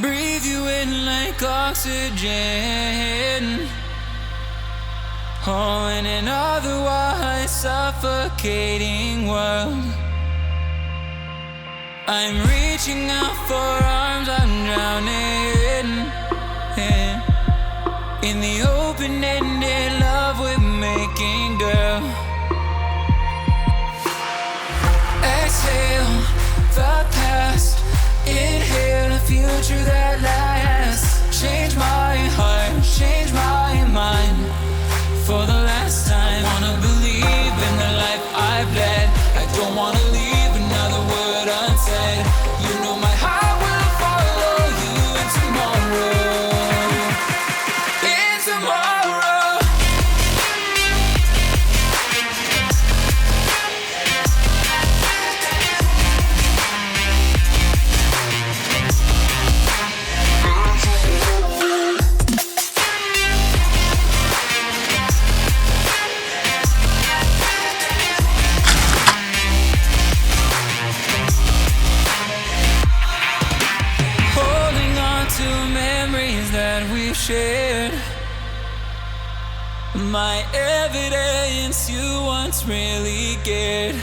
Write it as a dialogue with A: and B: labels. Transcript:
A: Breathe you in like oxygen. Oh, in an otherwise suffocating world, I'm reaching out for arms, I'm drowning in the open-ended love we're making, girl. Exhale the past, inhale a future that lasts. Change my heart, change my mind for the last time. Wanna believe in the life I've led. I don't wanna leave another word unsaid. You know my heart will follow you in tomorrow. In tomorrow. That we shared, my evidence you once really cared.